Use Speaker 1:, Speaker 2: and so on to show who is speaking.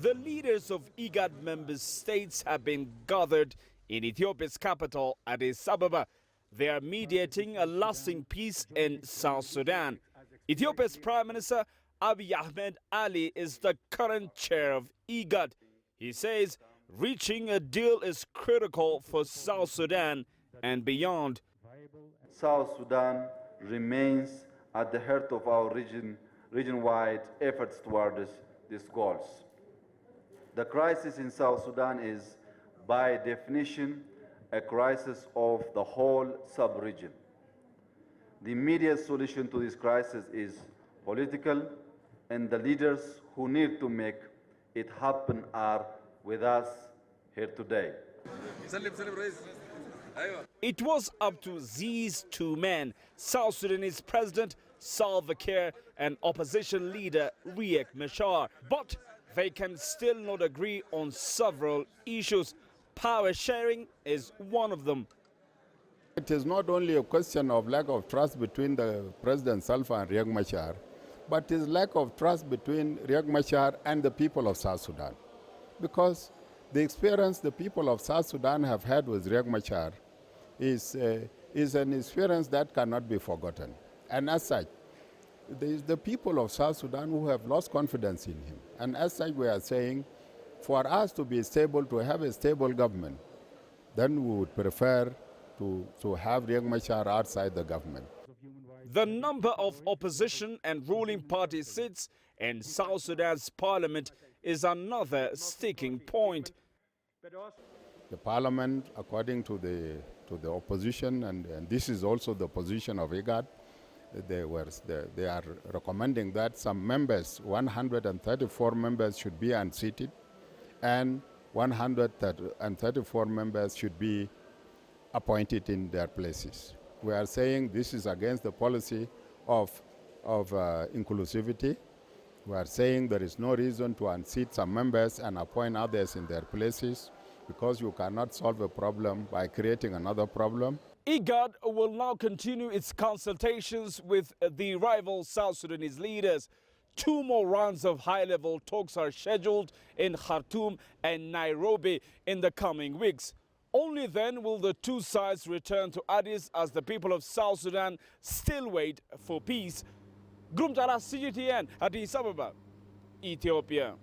Speaker 1: The leaders of IGAD member states have been gathered in Ethiopia's capital, Addis Ababa. They are mediating a lasting peace in South Sudan. Ethiopia's Prime Minister Abiy Ahmed Ali is the current chair of IGAD. He says reaching a deal is critical for South Sudan and beyond.
Speaker 2: South Sudan remains at the heart of our region-wide efforts towards these goals. The crisis in South Sudan is, by definition, a crisis of the whole sub-region. The immediate solution to this crisis is political, and the leaders who need to make it happen are with us here today.
Speaker 1: It was up to these two men, South Sudanese President Salva and opposition leader Riek Machar. But they can still not agree on several issues. Power sharing is one of them.
Speaker 3: It is not only a question of lack of trust between the President Salva and Riek Machar, but it is lack of trust between Riek Machar and the people of South Sudan. Because the experience the people of South Sudan have had with Riek Machar is an experience that cannot be forgotten. And as such, the people of South Sudan who have lost confidence in him. And as such, we are saying, for us to be stable, to have a stable government, then we would prefer to have Riek Machar outside the government.
Speaker 1: The number of opposition and ruling party seats in South Sudan's parliament is another sticking point.
Speaker 3: The parliament, according to the opposition, and this is also the position of IGAD, they are recommending that some members, 134 members, should be unseated, and 134 members should be appointed in their places. We are saying this is against the policy of inclusivity. We are saying there is no reason to unseat some members and appoint others in their places, because you cannot solve a problem by creating another problem.
Speaker 1: IGAD will now continue its consultations with the rival South Sudanese leaders. 2 more rounds of high-level talks are scheduled in Khartoum and Nairobi in the coming weeks. Only then will the two sides return to Addis as the people of South Sudan still wait for peace. Girum, Chala, CGTN, Addis Ababa, Ethiopia.